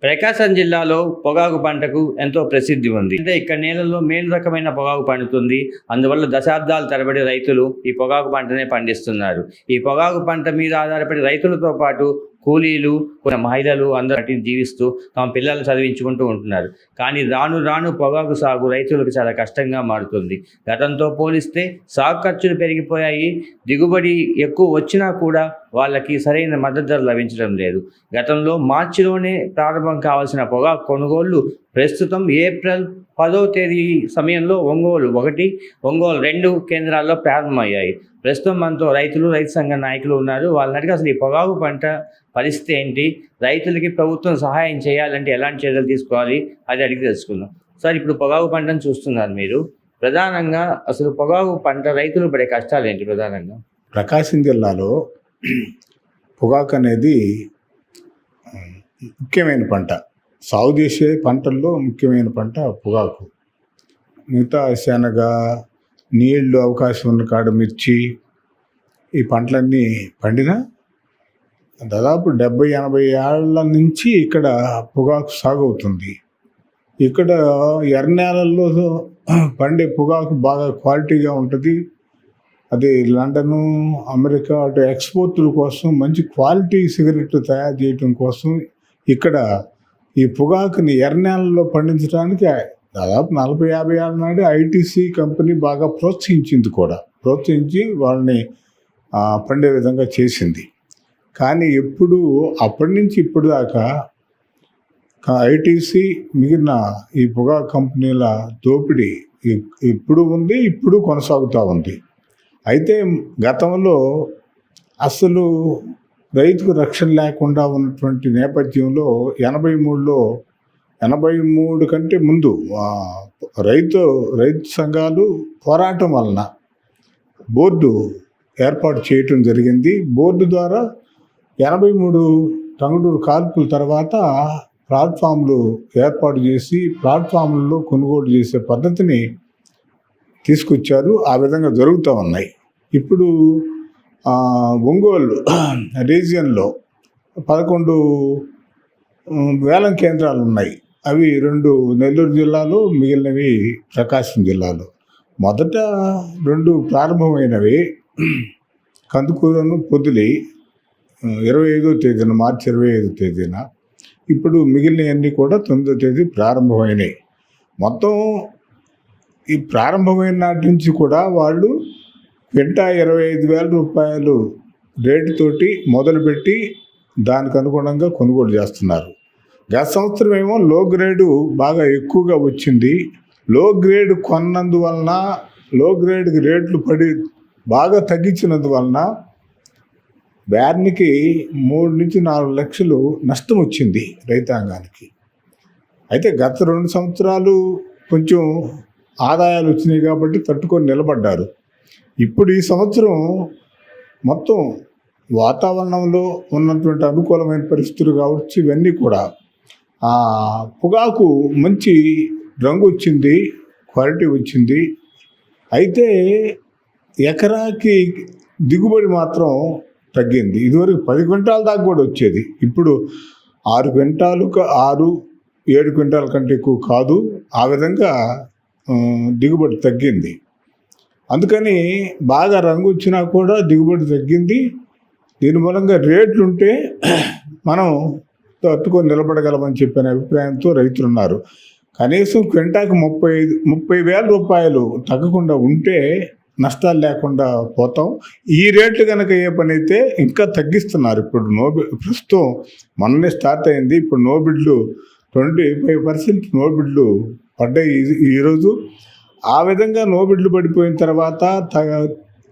ప్రకాశం జిల్లాలో పొగాకు పంటకు ఎంతో ప్రసిద్ధి ఉంది. అంటే ఇక్కడ నేలలో మేలు రకమైన పొగాకు పండుతుంది. అందువల్ల దశాబ్దాల తరబడి రైతులు ఈ పొగాకు పంటనే పండిస్తున్నారు. ఈ పొగాకు పంట మీద ఆధారపడి రైతులతో పాటు కూలీలు, కొన్ని మహిళలు అందరూ జీవిస్తూ తమ పిల్లల్ని చదివించుకుంటూ ఉంటున్నారు. కానీ రాను రాను పొగాకు సాగు రైతులకు చాలా కష్టంగా మారుతుంది. గతంతో పోలిస్తే సాగు ఖర్చులు పెరిగిపోయాయి. దిగుబడి ఎక్కువ వచ్చినా కూడా వాళ్ళకి సరైన మద్దతు ధర లభించడం లేదు. గతంలో మార్చిలోనే ప్రారంభం కావాల్సిన పొగాకు కొనుగోళ్లు ప్రస్తుతం ఏప్రిల్ 10వ తేదీ సమయంలో ఒంగోలు 1, ఒంగోలు 2 కేంద్రాల్లో ప్రారంభమయ్యాయి. ప్రస్తుతం మనతో రైతులు, రైతు సంఘ నాయకులు ఉన్నారు. వాళ్ళని అడిగి అసలు ఈ పొగాకు పంట పరిస్థితి ఏంటి, రైతులకి ప్రభుత్వం సహాయం చేయాలంటే ఎలాంటి చర్యలు తీసుకోవాలి, అది అడిగి తెలుసుకుందాం. సార్, ఇప్పుడు పొగాకు పంటను చూస్తున్నారు మీరు. ప్రధానంగా అసలు పొగాకు పంట రైతులు పడే కష్టాలు ఏంటి? ప్రధానంగా ప్రకాశం జిల్లాలో పొగాకు అనేది ముఖ్యమైన పంట. సాగు చేసే పంటల్లో ముఖ్యమైన పంట పొగాకు. మిగతా శనగ, నీళ్లు అవకాశం ఉన్న కాడ మిర్చి, ఈ పంటలన్నీ పండినా దాదాపు 70-80 ఏళ్ల నుంచి ఇక్కడ పొగాకు సాగు అవుతుంది. ఇక్కడ ఎర్ర నేలల్లో పండే పొగాకు బాగా క్వాలిటీగా ఉంటుంది. అది లండను, అమెరికా అటు ఎక్స్పోర్టుల కోసం మంచి క్వాలిటీ సిగరెట్లు తయారు చేయడం కోసం ఇక్కడ ఈ పొగాకుని ఎర్ర నేలల్లో పండించడానికి దాదాపు 40-50 ఏళ్ళ నాడు ఐటీసీ కంపెనీ బాగా ప్రోత్సహించి వాళ్ళని పండే విధంగా చేసింది. కానీ అప్పటి నుంచి ఇప్పుడు దాకా ఐటీసీ మిగిలిన ఈ పొగాకు కంపెనీల దోపిడీ ఇప్పుడు కొనసాగుతూ ఉంది. అయితే గతంలో అసలు రైతుకు రక్షణ లేకుండా ఉన్నటువంటి నేపథ్యంలో 83 కంటే ముందు రైతు సంఘాలు పోరాటం వలన బోర్డు ఏర్పాటు చేయటం జరిగింది. బోర్డు ద్వారా 83 టంగుటూరు కాల్పుల తర్వాత ప్లాట్ఫామ్లు ఏర్పాటు చేసి ప్లాట్ఫామ్లలో కొనుగోలు చేసే పద్ధతిని తీసుకొచ్చారు. ఆ విధంగా జరుగుతూ ఉన్నాయి. ఇప్పుడు ఒంగోలు రీజియన్లో 11 వేలం కేంద్రాలు ఉన్నాయి. అవి 2 నెల్లూరు జిల్లాలో, మిగిలినవి ప్రకాశం జిల్లాలో. మొదట 2 ప్రారంభమైనవి కందుకూరును, పొదిలి 25వ తేదీన, మార్చి 25వ తేదీన. ఇప్పుడు మిగిలినవన్నీ కూడా 9వ తేదీ ప్రారంభమైనవి. మొత్తం ఈ ప్రారంభమైన నాటి నుంచి కూడా వాళ్ళు క్వింటా 25,000 రూపాయలు రేటుతోటి మొదలుపెట్టి దానికి అనుగుణంగా కొనుగోలు చేస్తున్నారు. గత సంవత్సరం ఏమో లో గ్రేడు బాగా ఎక్కువగా వచ్చింది. లో గ్రేడ్ కొన్నందువలన, లో గ్రేడ్కి రేట్లు బాగా తగ్గించినందువలన బ్యార్నికి 3-4 లక్షలు నష్టం వచ్చింది రైతాంగానికి. అయితే గత 2 సంవత్సరాలు కొంచెం ఆదాయాలు వచ్చినాయి కాబట్టి తట్టుకొని నిలబడ్డారు. ఇప్పుడు ఈ సంవత్సరం మొత్తం వాతావరణంలో ఉన్నటువంటి అనుకూలమైన పరిస్థితులు కావచ్చు, ఇవన్నీ కూడా పొగాకు మంచి రంగు వచ్చింది, క్వాలిటీ వచ్చింది. అయితే ఎకరాకి దిగుబడి మాత్రం తగ్గింది. ఇదివరకు 10 క్వింటాల దాకా కూడా వచ్చేది. ఇప్పుడు 6 క్వింటాలు, 6-7 క్వింటాల కంటే ఎక్కువ కాదు. ఆ విధంగా దిగుబడి తగ్గింది. అందుకని బాగా రంగు వచ్చినా కూడా దిగుబడి తగ్గింది. దీని మూలంగా రేట్లుంటే మనం తట్టుకొని నిలబడగలమని చెప్పిన అభిప్రాయంతో రైతులు ఉన్నారు. కనీసం క్వింటాకి 30,000 రూపాయలు తగ్గకుండా ఉంటే నష్టాలు లేకుండా పోతాం. ఈ రేట్లు కనుక ఏ పని అయితే ఇంకా తగ్గిస్తున్నారు. ఇప్పుడు ప్రస్తుతం మొన్ననే స్టార్ట్ అయింది. ఇప్పుడు నోబిడ్లు 25% నోబిడ్లు పడ్డాయి ఈరోజు. ఆ విధంగా నోబిడ్లు పడిపోయిన తర్వాత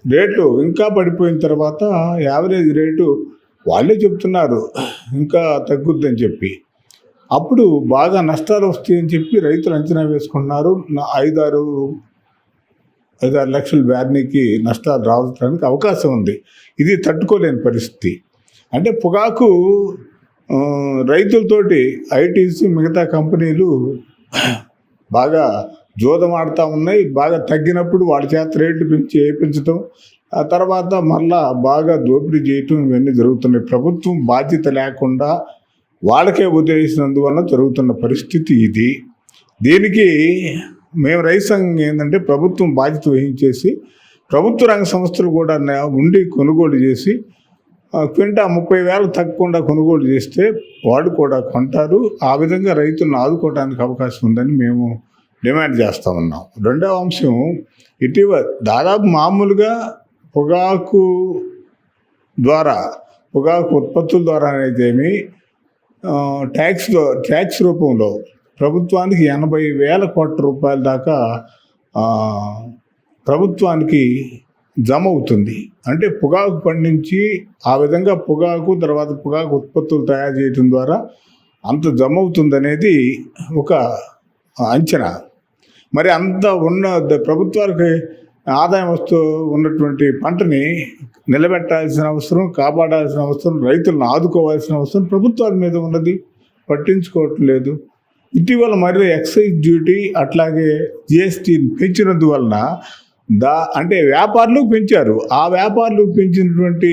రేట్లు ఇంకా పడిపోయిన తర్వాత యావరేజ్ రేటు వాళ్ళే చెప్తున్నారు ఇంకా తగ్గుద్దని చెప్పి. అప్పుడు బాగా నష్టాలు వస్తాయని చెప్పి రైతులు అంచనా వేసుకుంటున్నారు. 5-6 లక్షల బ్యార్నీకి నష్టాలు రావడానికి అవకాశం ఉంది. ఇది తట్టుకోలేని పరిస్థితి. అంటే పొగాకు రైతులతోటి ఐటీసీ, మిగతా కంపెనీలు బాగా జోదమాడుతూ ఉన్నాయి. బాగా తగ్గినప్పుడు వాళ్ళ చేత రేట్లు పెంచడం, ఆ తర్వాత మళ్ళా బాగా దోపిడీ చేయటం, ఇవన్నీ జరుగుతున్నాయి. ప్రభుత్వం బాధ్యత లేకుండా వాళ్ళకే వదిలేసినందువల్ల జరుగుతున్న పరిస్థితి ఇది. దీనికి మేము రైతు సంఘం ఏంటంటే ప్రభుత్వం బాధ్యత వహించేసి ప్రభుత్వ రంగ సంస్థలు కూడా ఉండి కొనుగోలు చేసి క్వింటా 30,000 తగ్గకుండా కొనుగోలు చేస్తే వాళ్ళు కూడా కొంటారు. ఆ విధంగా రైతులను ఆదుకోవడానికి అవకాశం ఉందని మేము డిమాండ్ చేస్తూ ఉన్నాం. రెండవ అంశం, ఇటీవల దాదాపు మామూలుగా పొగాకు ఉత్పత్తుల ద్వారా అయితేమి ట్యాక్స్ రూపంలో ప్రభుత్వానికి 80,000 కోట్ల రూపాయల దాకా ప్రభుత్వానికి జమ అవుతుంది. అంటే పొగాకు పండించి ఆ విధంగా తర్వాత పొగాకు ఉత్పత్తులు తయారు చేయడం ద్వారా అంత జమ అవుతుందనేది ఒక అంచనా. మరి అంత ప్రభుత్వానికి ఆదాయం ఉన్నటువంటి పంటని నిలబెట్టాల్సిన అవసరం, కాపాడాల్సిన అవసరం, రైతులను ఆదుకోవాల్సిన అవసరం ప్రభుత్వాల మీద ఉన్నది, పట్టించుకోవట్లేదు. ఇటీవల మరి ఎక్సైజ్ డ్యూటీ అట్లాగే జిఎస్టీని పెంచినందువలన అంటే వ్యాపారులు పెంచారు. ఆ వ్యాపారులు పెంచినటువంటి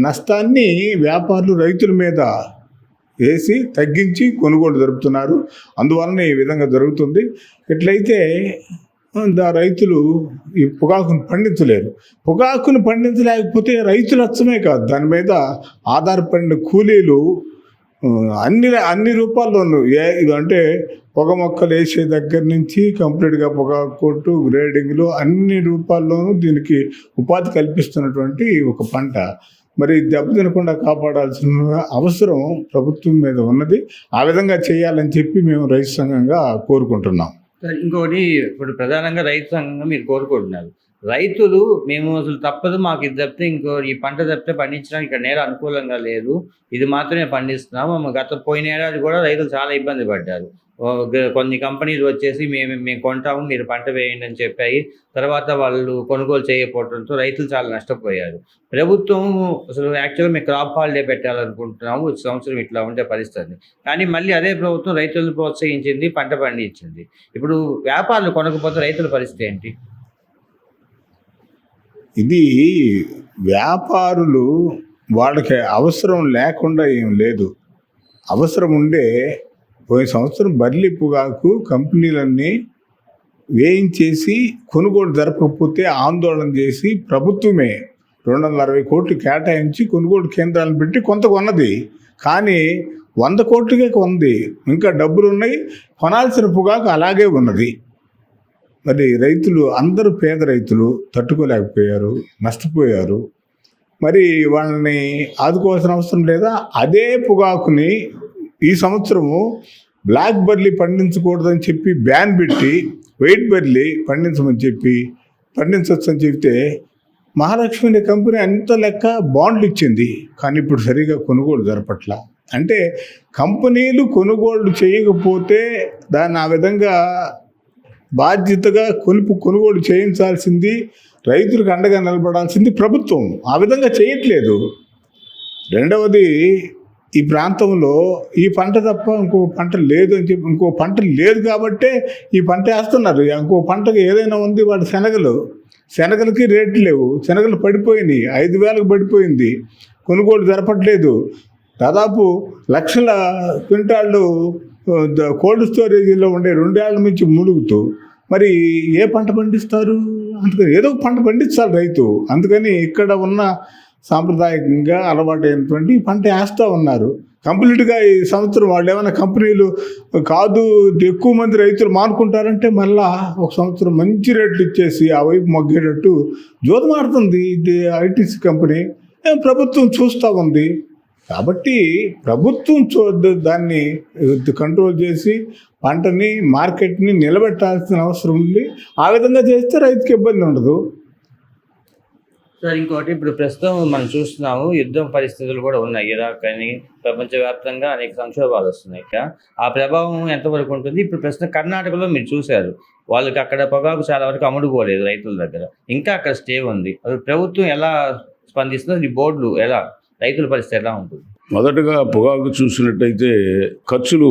నష్టాన్ని వ్యాపారులు రైతుల మీద వేసి తగ్గించి కొనుగోలు జరుపుతున్నారు. అందువలన ఈ విధంగా జరుగుతుంది. ఇట్లయితే రైతులు ఈ పొగాకును పండించలేరు. పొగాకును పండించలేకపోతే రైతులు అచ్చమే కాదు, దాని మీద ఆధారపడిన కూలీలు అన్ని రూపాల్లోనూ అంటే పొగ మొక్కలు వేసే దగ్గర నుంచి కంప్లీట్గా పొగాకు కొట్టు, గ్రేడింగ్లు అన్ని రూపాల్లోనూ దీనికి ఉపాధి కల్పిస్తున్నటువంటి ఒక పంట. మరి దెబ్బతినకుండా కాపాడాల్సిన అవసరం ప్రభుత్వం మీద ఉన్నది. ఆ విధంగా చేయాలని చెప్పి మేము రైతు సంఘంగా కోరుకుంటున్నాం. ఇంకొకటి, ఇప్పుడు ప్రధానంగా రైతు సంఘంగా మీరు కోరుకుంటున్నారు, రైతులు మేము అసలు తప్పదు, మాకు ఇది తప్పితే ఈ పంట తప్పితే పండించడానికి ఇక్కడ నేల అనుకూలంగా లేదు, ఇది మాత్రమే పండిస్తున్నాము. పోయిన ఏడాది కూడా రైతులు చాలా ఇబ్బంది పడ్డారు. కొన్ని కంపెనీలు వచ్చేసి మేము కొంటాము, మీరు పంట వేయండి అని చెప్పాయి. తర్వాత వాళ్ళు కొనుగోలు చేయకపోవడంతో రైతులు చాలా నష్టపోయారు. ప్రభుత్వం అసలు యాక్చువల్గా మేము క్రాప్ హాలిడే పెట్టాలనుకుంటున్నాము, సంవత్సరం ఇట్లా ఉండే పరిస్థితి. కానీ మళ్ళీ అదే ప్రభుత్వం రైతులను ప్రోత్సహించింది, పంట పండించింది. ఇప్పుడు వ్యాపారులు కొనకపోతే రైతుల పరిస్థితి ఏంటి? ఇది వ్యాపారులు వాళ్ళకి అవసరం లేకుండా ఏం లేదు, అవసరం ఉండే. పోయిన సంవత్సరం బర్లీ పొగాకు కంపెనీలన్నీ వేయించేసి కొనుగోలు జరపకపోతే ఆందోళన చేసి ప్రభుత్వమే 260 కోట్లు కేటాయించి కొనుగోలు కేంద్రాలను పెట్టి కొంత కొన్నది. కానీ 100 కోట్లకే కొంది, ఇంకా డబ్బులు ఉన్నాయి, కొనాల్సిన పొగాకు అలాగే ఉన్నది. మరి రైతులు అందరూ పేద రైతులు తట్టుకోలేకపోయారు, నష్టపోయారు. మరి వాళ్ళని ఆదుకోవాల్సిన అవసరం లేదా? అదే పొగాకుని ఈ సంవత్సరము బ్లాక్ బర్లీ పండించకూడదని చెప్పి బ్యాన్ పెట్టి వైట్ బర్లీ పండించవచ్చు అని చెప్తే మహాలక్ష్మి అనే కంపెనీ అంత లెక్క బాండ్లు ఇచ్చింది. కానీ ఇప్పుడు సరిగా కొనుగోలు జరపట్ల. అంటే కంపెనీలు కొనుగోలు చేయకపోతే దాన్ని ఆ విధంగా బాధ్యతగా కొనుగోలు చేయించాల్సింది, రైతులకు అండగా నిలబడాల్సింది ప్రభుత్వం. ఆ విధంగా చేయట్లేదు. రెండవది, ఈ ప్రాంతంలో ఈ పంట తప్ప ఇంకో పంట లేదు అని చెప్పి, ఇంకో పంట లేదు కాబట్టే ఈ పంట వేస్తున్నారు. ఇంకో పంటకు ఏదైనా ఉంది, వాటి శనగలకి రేట్లు లేవు, శనగలు పడిపోయినాయి, 5,000కు పడిపోయింది, కొనుగోలు జరపట్లేదు. దాదాపు లక్షల క్వింటాళ్ళు కోల్డ్ స్టోరేజీలో ఉండే 2 ఏళ్ల నుంచి ములుగుతూ మరి ఏ పంట పండిస్తారు? అందుకని ఏదో ఒక పంట పండించాలి రైతు. అందుకని ఇక్కడ ఉన్న సాంప్రదాయకంగా అలవాటైనటువంటి పంట వేస్తూ ఉన్నారు. కంప్లీట్గా ఈ సంవత్సరం వాళ్ళు ఏమైనా కంపెనీలు కాదు ఎక్కువ మంది రైతులు మానుకుంటారంటే మళ్ళా ఒక సంవత్సరం మంచి రేట్లు ఇచ్చేసి ఆ వైపు మొగ్గేటట్టు జోదమాడుతుంది ఇది ఐటీసీ కంపెనీ. ప్రభుత్వం చూస్తూ ఉంది. కాబట్టి ప్రభుత్వం దాన్ని కంట్రోల్ చేసి పంటని, మార్కెట్ని నిలబెట్టాల్సిన అవసరం ఉంది. ఆ విధంగా చేస్తే రైతుకి ఇబ్బంది ఉండదు. సార్, ఇంకోటి, ఇప్పుడు ప్రస్తుతం మనం చూస్తున్నాము, యుద్ధం పరిస్థితులు కూడా ఉన్నాయి. ఇరాక్ అని ప్రపంచవ్యాప్తంగా అనేక సంక్షోభాలు వస్తున్నాయి. ఆ ప్రభావం ఎంతవరకు ఉంటుంది? ఇప్పుడు ప్రస్తుతం కర్ణాటకలో మీరు చూశారు, వాళ్ళకి అక్కడ పొగాకు చాలా వరకు అమ్ముడుపోలేదు రైతుల దగ్గర, ఇంకా అక్కడ స్టే ఉంది. అది ప్రభుత్వం ఎలా స్పందిస్తుంది? ఈ బోర్డులు ఎలా, రైతుల పరిస్థితి ఎలా ఉంటుంది? మొదటగా పొగాకు చూసినట్టయితే ఖర్చులు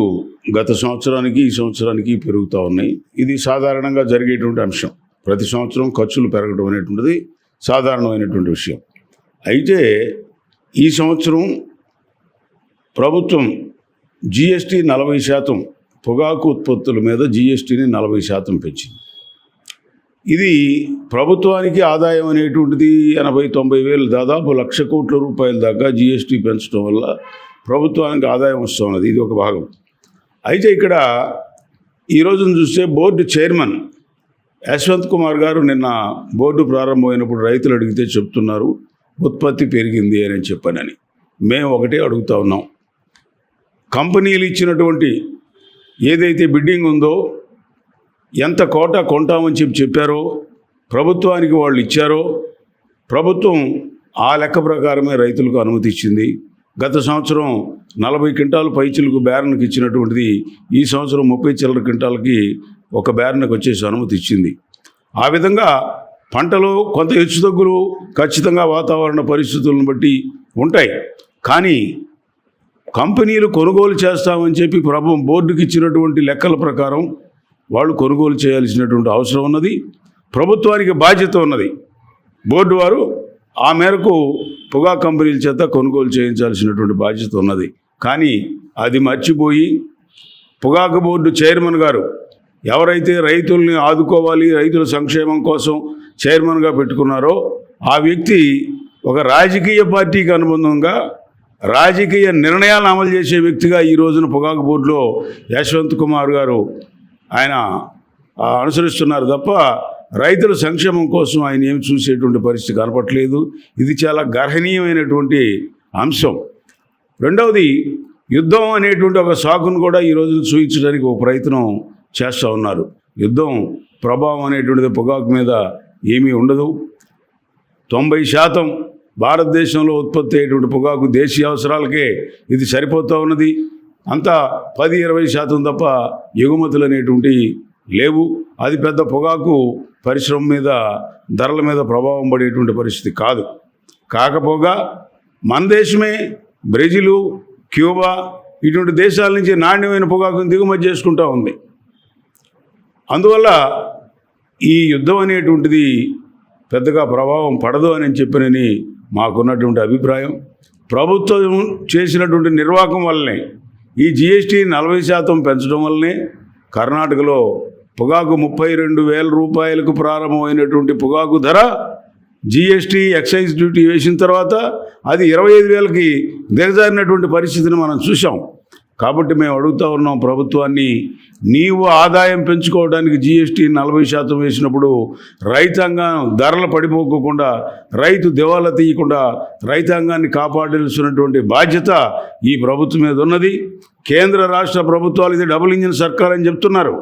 గత సంవత్సరానికి ఈ సంవత్సరానికి పెరుగుతూ ఉన్నాయి. ఇది సాధారణంగా జరిగేటువంటి అంశం. ప్రతి సంవత్సరం ఖర్చులు పెరగడం అనేటువంటిది సాధారణమైనటువంటి విషయం. అయితే ఈ సంవత్సరం ప్రభుత్వం జిఎస్టీ 40%, పొగాకు ఉత్పత్తుల మీద జిఎస్టీని 40% పెంచింది. ఇది ప్రభుత్వానికి ఆదాయం అనేటువంటిది 80-90 వేలు, దాదాపు 1,00,000 కోట్ల రూపాయల దాకా జిఎస్టీ పెంచడం వల్ల ప్రభుత్వానికి ఆదాయం వస్తున్నది. ఇది ఒక భాగం. అయితే ఇక్కడ ఈ రోజున చూస్తే బోర్డు చైర్మన్ యశ్వంత్ కుమార్ గారు నిన్న బోర్డు ప్రారంభమైనప్పుడు రైతులు అడిగితే చెప్తున్నారు ఉత్పత్తి పెరిగింది అని చెప్పానని. మేము ఒకటే అడుగుతా ఉన్నాం, కంపెనీలు ఇచ్చినటువంటి ఏదైతే బిడ్డింగ్ ఉందో, ఎంత కోటా కొంటామని చెప్పారో, ప్రభుత్వానికి వాళ్ళు ఇచ్చారో, ప్రభుత్వం ఆ లెక్క ప్రకారమే రైతులకు అనుమతి ఇచ్చింది. గత సంవత్సరం 40 క్వింటాలు పైచిలకు బేరన్కి ఇచ్చినటువంటిది ఈ సంవత్సరం 30 చిల్లర క్వింటాలకి ఒక బేరన్కి వచ్చేసి అనుమతి ఇచ్చింది. ఆ విధంగా పంటలో కొంత హెచ్చుతగ్గులు ఖచ్చితంగా వాతావరణ పరిస్థితులను బట్టి ఉంటాయి. కానీ కంపెనీలు కొనుగోలు చేస్తామని చెప్పి ప్రభుత్వం బోర్డుకి ఇచ్చినటువంటి లెక్కల ప్రకారం వాళ్ళు కొనుగోలు చేయాల్సినటువంటి అవసరం ఉన్నది. ప్రభుత్వానికి బాధ్యత ఉన్నది. బోర్డు వారు ఆ మేరకు పొగాకు కంపెనీల చేత కొనుగోలు చేయించాల్సినటువంటి బాధ్యత ఉన్నది. కానీ అది మర్చిపోయి పొగాకు బోర్డు చైర్మన్ గారు ఎవరైతే రైతుల్ని ఆదుకోవాలి, రైతుల సంక్షేమం కోసం చైర్మన్గా పెట్టుకున్నారో ఆ వ్యక్తి ఒక రాజకీయ పార్టీకి అనుబంధంగా రాజకీయ నిర్ణయాలను అమలు చేసే వ్యక్తిగా ఈ రోజున పొగాకు బోర్డులో యశ్వంత్ కుమార్ గారు ఆయన అనుసరిస్తున్నారు తప్ప రైతుల సంక్షేమం కోసం ఆయన ఏమి చూసేటువంటి పరిస్థితి కనపట్లేదు. ఇది చాలా గర్హనీయమైనటువంటి అంశం. రెండవది, యుద్ధం అనేటువంటి ఒక సాకును కూడా ఈ రోజున చూపించడానికి ఒక ప్రయత్నం చేస్తూ ఉన్నారు. యుద్ధం ప్రభావం అనేటువంటిది పొగాకు మీద ఏమీ ఉండదు. 90% భారతదేశంలో ఉత్పత్తి అయ్యేటువంటి పొగాకు దేశీయ అవసరాలకే ఇది సరిపోతూ ఉన్నది. అంతా 10-20% తప్ప ఎగుమతులు అనేటువంటి లేవు. అది పెద్ద పొగాకు పరిశ్రమ మీద, ధరల మీద ప్రభావం పడేటువంటి పరిస్థితి కాదు. కాకపోగా మన దేశమే బ్రెజిలు, క్యూబా ఇటువంటి దేశాల నుంచి నాణ్యమైన పొగాకును దిగుమతి చేసుకుంటూ ఉంది. అందువల్ల ఈ యుద్ధం అనేటువంటిది పెద్దగా ప్రభావం పడదు అని చెప్పినని మాకున్నటువంటి అభిప్రాయం. ప్రభుత్వం చేసినటువంటి నిర్వాహకం వల్లనే ఈ జిఎస్టీ 40% పెంచడం వల్లనే కర్ణాటకలో పొగాకు 32,000 రూపాయలకు ప్రారంభమైనటువంటి పొగాకు ధర జిఎస్టీ ఎక్సైజ్ డ్యూటీ వేసిన తర్వాత అది 25,000కి దిగజారినటువంటి పరిస్థితిని మనం చూసాం. కాబట్టి మేము అడుగుతూ ఉన్నాం ప్రభుత్వాన్ని, నీవు ఆదాయం పెంచుకోవడానికి జిఎస్టీ 40% వేసినప్పుడు రైతాంగం ధరలు పడిపోకుండా, రైతు దివాలా తీయకుండా రైతాంగాన్ని కాపాడాల్సినటువంటి బాధ్యత ఈ ప్రభుత్వం మీద ఉన్నది. కేంద్ర రాష్ట్ర ప్రభుత్వాలు ఇది డబుల్ ఇంజిన్ సర్కార్ అని చెప్తున్నారు.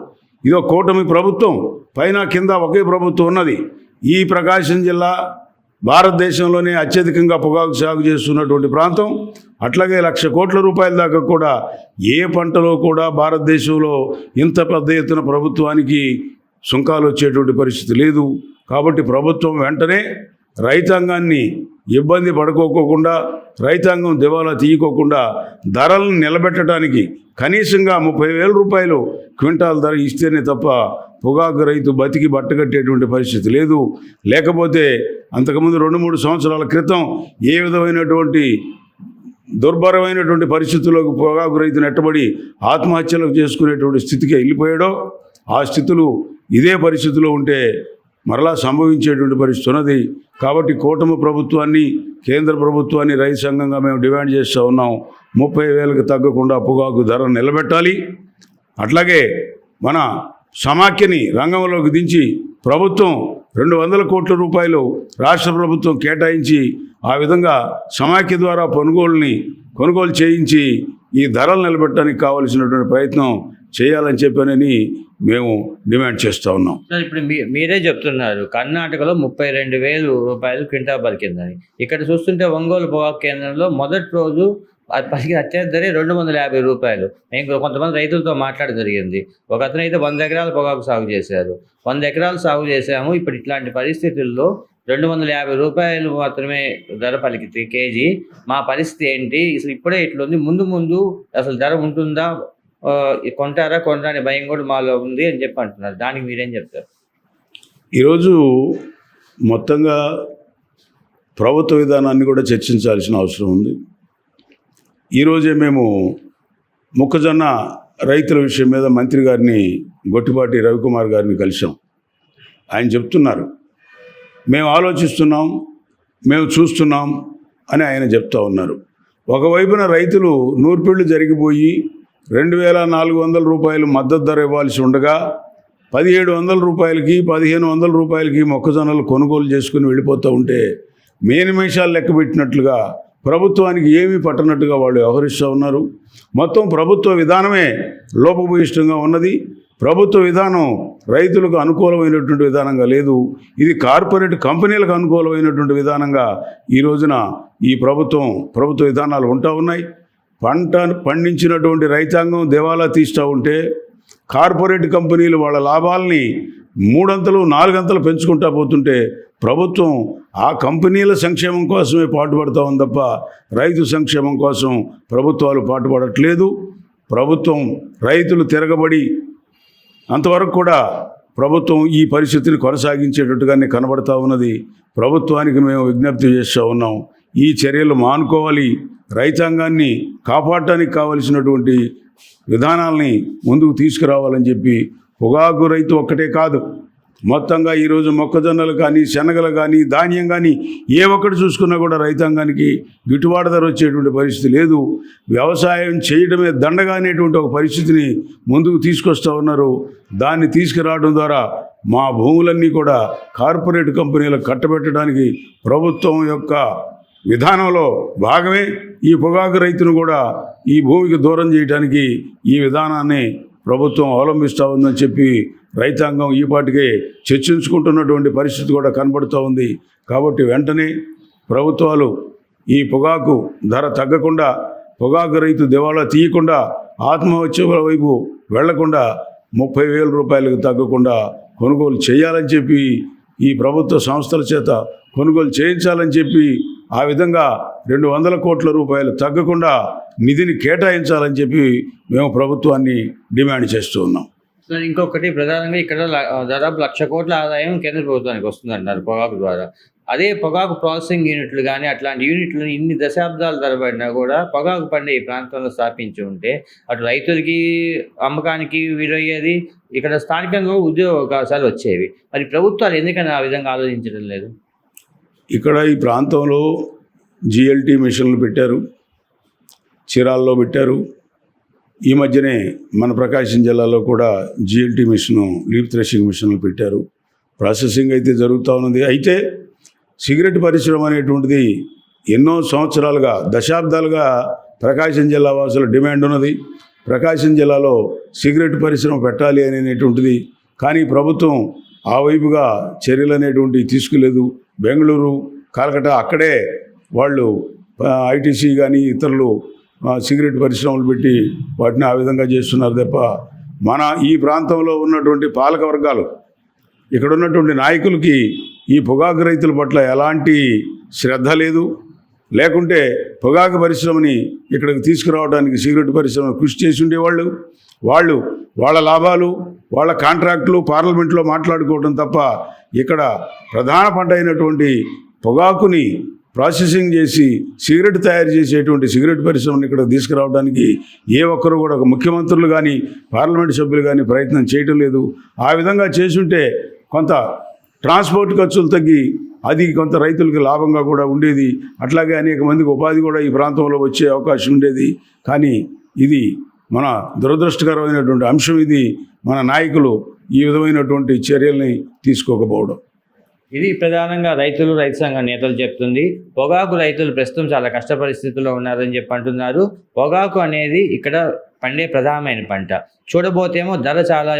ఇదో కూటమి ప్రభుత్వం, పైన కింద ఒకే ప్రభుత్వం ఉన్నది. ఈ ప్రకాశం జిల్లా భారతదేశంలోనే అత్యధికంగా పొగాకు సాగు చేస్తున్నటువంటి ప్రాంతం. అట్లాగే 1,00,000 కోట్ల రూపాయల దాకా కూడా ఏ పంటలో కూడా భారతదేశంలో ఇంత పెద్ద ఎత్తున ప్రభుత్వానికి సుంకాలు వచ్చేటువంటి పరిస్థితి లేదు. కాబట్టి ప్రభుత్వం వెంటనే రైతాంగాన్ని ఇబ్బంది పడుకోకుండా, రైతాంగం దివాలా తీయకోకుండా ధరలను నిలబెట్టడానికి కనీసంగా 30,000 రూపాయలు క్వింటాల్ ధర ఇస్తేనే తప్ప పొగాకు రైతు బతికి బట్టగట్టేటువంటి పరిస్థితి లేదు. లేకపోతే అంతకుముందు 2-3 సంవత్సరాల క్రితం ఏ విధమైనటువంటి దుర్భరమైనటువంటి పరిస్థితుల్లోకి పొగాకు రైతు నెట్టబడి ఆత్మహత్యలకు చేసుకునేటువంటి స్థితికి వెళ్ళిపోయాడో, ఆ స్థితులు ఇదే పరిస్థితిలో ఉంటే మరలా సంభవించేటువంటి పరిస్థితి ఉన్నది. కాబట్టి కూటమి ప్రభుత్వాన్ని, కేంద్ర ప్రభుత్వాన్ని రైతు సంఘంగా మేము డిమాండ్ చేస్తూ ఉన్నాం, 30,000కి తగ్గకుండా పొగాకు ధర నిలబెట్టాలి. అట్లాగే మన సమాఖ్యని రంగంలోకి దించి ప్రభుత్వం 200 కోట్ల రూపాయలు రాష్ట్ర ప్రభుత్వం కేటాయించి ఆ విధంగా సమాఖ్య ద్వారా కొనుగోలు చేయించి ఈ ధరలు నిలబెట్టడానికి కావలసినటువంటి ప్రయత్నం చేయాలని చెప్పానని మేము డిమాండ్ చేస్తూ ఉన్నాం. ఇప్పుడు మీరే చెప్తున్నారు కర్ణాటకలో 32,000 రూపాయలు క్వింటాల్ పలికిందని. ఇక్కడ చూస్తుంటే ఒంగోలు పొగాకు కేంద్రంలో మొదటి రోజు పలికిన అత్యధిక ధరే 250 రూపాయలు. మేము కొంతమంది రైతులతో మాట్లాడడం జరిగింది. ఒక అతను అయితే 100 ఎకరాల పొగాకు సాగు చేశారు. 100 ఎకరాలు సాగు చేశాము. ఇప్పుడు ఇట్లాంటి పరిస్థితుల్లో 250 రూపాయలు మాత్రమే ధర పలికితే కేజీ, మా పరిస్థితి ఏంటి, అసలు ఇప్పుడే ఇట్లుంది, ముందు అసలు ధర ఉంటుందా, కొంటారా అనే భయం కూడా మాలో ఉంది అని చెప్పి అంటున్నారు. దానికి మీరేం చెప్తారు? ఈరోజు మొత్తంగా ప్రభుత్వ విధానాన్ని కూడా చర్చించాల్సిన అవసరం ఉంది. ఈరోజే మేము మొక్కజొన్న రైతుల విషయం మీద మంత్రి గారిని గొట్టిపాటి రవికుమార్ గారిని కలిసాం. ఆయన చెప్తున్నారు, మేము ఆలోచిస్తున్నాం, మేము చూస్తున్నాం అని ఆయన చెప్తా ఉన్నారు. ఒకవైపున రైతులు నూర్పిళ్ళు జరిగిపోయి 2,400 రూపాయలు మద్దతు ధర ఇవ్వాల్సి ఉండగా 1,700 రూపాయలకి 1,500 రూపాయలకి మొక్కజొన్నలు కొనుగోలు చేసుకుని వెళ్ళిపోతూ ఉంటే నిమిషాలు లెక్క పెట్టినట్లుగా ప్రభుత్వానికి ఏమీ పట్టనట్టుగా వాళ్ళు వ్యవహరిస్తూ ఉన్నారు. మొత్తం ప్రభుత్వ విధానమే లోపభూయిష్టంగా ఉన్నది. ప్రభుత్వ విధానం రైతులకు అనుకూలమైనటువంటి విధానంగా లేదు. ఇది కార్పొరేట్ కంపెనీలకు అనుకూలమైనటువంటి విధానంగా ఈ రోజున ఈ ప్రభుత్వ విధానాలు ఉంటా ఉన్నాయి. పంట పండించినటువంటి రైతాంగం దివాలా తీస్తూ ఉంటే కార్పొరేట్ కంపెనీలు వాళ్ళ లాభాలని 3 అంతలు 4 అంతలు పెంచుకుంటా పోతుంటే ప్రభుత్వం ఆ కంపెనీల సంక్షేమం కోసమే పాటుపడతా ఉంది తప్ప రైతు సంక్షేమం కోసం ప్రభుత్వాలు పాటుపడట్లేదు. ప్రభుత్వం రైతులు తిరగబడి అంతవరకు కూడా ప్రభుత్వం ఈ పరిస్థితిని కొనసాగించేటట్టుగానే కనబడతా ఉన్నది. ప్రభుత్వానికి మేము విజ్ఞప్తి చేస్తూ ఉన్నాం, ఈ చర్యలు మానుకోవాలి. రైతాంగాన్ని కాపాడటానికి కావలసినటువంటి విధానాలని ముందుకు తీసుకురావాలని చెప్పి పొగాకు రైతు ఒక్కటే కాదు, మొత్తంగా ఈరోజు మొక్కజొన్నలు కానీ శనగలు కానీ ధాన్యం కానీ ఏ ఒక్కటి చూసుకున్నా కూడా రైతాంగానికి గిట్టుబాటు ధర వచ్చేటువంటి పరిస్థితి లేదు. వ్యవసాయం చేయడమే దండగా అనేటువంటి ఒక పరిస్థితిని ముందుకు తీసుకొస్తూ ఉన్నారు. దాన్ని తీసుకురావడం ద్వారా మా భూములన్నీ కూడా కార్పొరేట్ కంపెనీలకు కట్టబెట్టడానికి ప్రభుత్వం యొక్క విధానంలో భాగమే ఈ పొగాకు రైతును కూడా ఈ భూమికి దూరం చేయడానికి ఈ విధానాన్ని ప్రభుత్వం అవలంబిస్తూ ఉందని చెప్పి రైతాంగం ఈపాటికే చర్చించుకుంటున్నటువంటి పరిస్థితి కూడా కనబడుతూ ఉంది. కాబట్టి వెంటనే ప్రభుత్వాలు ఈ పొగాకు ధర తగ్గకుండా, పొగాకు రైతు దివాళా తీయకుండా, ఆత్మహత్యల వైపు వెళ్లకుండా 30,000 రూపాయలకు తగ్గకుండా కొనుగోలు చేయాలని చెప్పి, ఈ ప్రభుత్వ సంస్థల చేత కొనుగోలు చేయించాలని చెప్పి, ఆ విధంగా 200 కోట్ల రూపాయలు తగ్గకుండా నిధిని కేటాయించాలని చెప్పి మేము ప్రభుత్వాన్ని డిమాండ్ చేస్తూ ఉన్నాం. సార్, ఇంకొకటి ప్రధానంగా ఇక్కడ దాదాపు 1,00,000 కోట్ల ఆదాయం కేంద్ర ప్రభుత్వానికి వస్తుందంటారు పొగాకు ద్వారా. అదే పొగాకు ప్రాసెసింగ్ యూనిట్లు కానీ అట్లాంటి యూనిట్లు ఇన్ని దశాబ్దాల తరబడినా కూడా పొగాకు పండే ఈ ప్రాంతంలో స్థాపించి ఉంటే అటు రైతులకి అమ్మకానికి వీలయ్యేది, ఇక్కడ స్థానికంగా ఉద్యోగ అవకాశాలు వచ్చేవి. మరి ప్రభుత్వాలు ఎందుకని ఆ విధంగా ఆలోచించడం లేదు? ఇక్కడ ఈ ప్రాంతంలో జిఎల్టీ మిషన్లు పెట్టారు, చీరాల్లో పెట్టారు. ఈ మధ్యనే మన ప్రకాశం జిల్లాలో కూడా జిఎల్టీ మిషను, లీప్ థ్రెషింగ్ మిషన్లు పెట్టారు. ప్రాసెసింగ్ అయితే జరుగుతూ ఉన్నది. అయితే సిగరెట్ పరిశ్రమ అనేటువంటిది ఎన్నో సంవత్సరాలుగా, దశాబ్దాలుగా ప్రకాశం జిల్లా వాసుల డిమాండ్ ఉన్నది. ప్రకాశం జిల్లాలో సిగరెట్ పరిశ్రమ పెట్టాలి అనేటువంటిది. కానీ ప్రభుత్వం ఆ వైపుగా చర్యలు అనేటువంటివి తీసుకోలేదు. బెంగళూరు, కలకట్టా అక్కడే వాళ్ళు ఐటీసీ కానీ ఇతరులు సిగరెట్ పరిశ్రమలు పెట్టి వాటిని ఆ విధంగా చేస్తున్నారు తప్ప మన ఈ ప్రాంతంలో ఉన్నటువంటి పాలక వర్గాలు, ఇక్కడ ఉన్నటువంటి నాయకులకి ఈ పొగాకు రైతుల పట్ల ఎలాంటి శ్రద్ధ లేదు. లేకుంటే పొగాకు పరిశ్రమని ఇక్కడికి తీసుకురావడానికి సిగరెట్ పరిశ్రమ కృషి చేసి ఉండేవాళ్ళు. వాళ్ళ లాభాలు, వాళ్ళ కాంట్రాక్టులు పార్లమెంట్లో మాట్లాడుకోవడం తప్ప ఇక్కడ ప్రధాన పంట అయినటువంటి పొగాకుని ప్రాసెసింగ్ చేసి సిగరెట్ తయారు చేసేటువంటి సిగరెట్ పరిశ్రమను ఇక్కడ తీసుకురావడానికి ఏ ఒక్కరు కూడా, ఒక ముఖ్యమంత్రులు కానీ పార్లమెంట్ సభ్యులు కానీ ప్రయత్నం చేయటం లేదు. ఆ విధంగా చేసుంటే కొంత ట్రాన్స్పోర్ట్ ఖర్చులు తగ్గి అది కొంత రైతులకి లాభంగా కూడా ఉండేది. అట్లాగే అనేక మందికి ఉపాధి కూడా ఈ ప్రాంతంలో వచ్చే అవకాశం ఉండేది. కానీ ఇది మన దురదృష్టకరమైనటువంటి అంశం. ఇది మన నాయకులు ఈ విధమైనటువంటి చర్యల్ని తీసుకోకపోవడం. ఇది ప్రధానంగా రైతు సంఘ నేతలు చెప్తుంది. పొగాకు రైతులు ప్రస్తుతం చాలా కష్ట పరిస్థితుల్లో ఉన్నారని చెప్పి అంటున్నారు. పొగాకు అనేది ఇక్కడ పండే ప్రధానమైన పంట. చూడబోతేమో ధర చాలా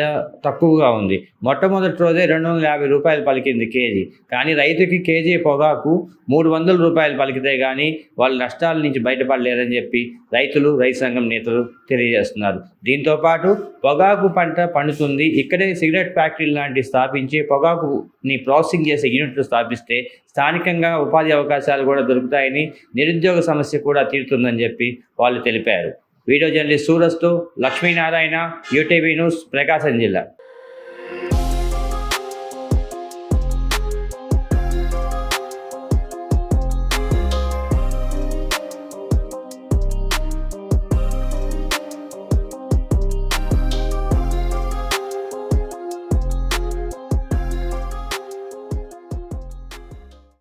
తక్కువగా ఉంది. మొట్టమొదటి రోజే 250 రూపాయలు పలికింది కేజీ. కానీ రైతుకి కేజీ పొగాకు 300 రూపాయలు పలికితే కానీ వాళ్ళు నష్టాల నుంచి బయటపడలేరని చెప్పి రైతు సంఘం నేతలు తెలియజేస్తున్నారు. దీంతోపాటు పొగాకు పంట పండుతుంది, ఇక్కడే సిగరెట్ ఫ్యాక్టరీలు లాంటివి స్థాపించి పొగాకుని ప్రాసెసింగ్ చేసే యూనిట్లు స్థాపిస్తే స్థానికంగా ఉపాధి అవకాశాలు కూడా దొరుకుతాయని, నిరుద్యోగ సమస్య కూడా తీరుతుందని చెప్పి వాళ్ళు తెలిపారు. వీడియో జర్నలిస్ట్ సూరజ్తో లక్ష్మీనారాయణ, యూటీవీ న్యూస్, ప్రకాశం జిల్లా.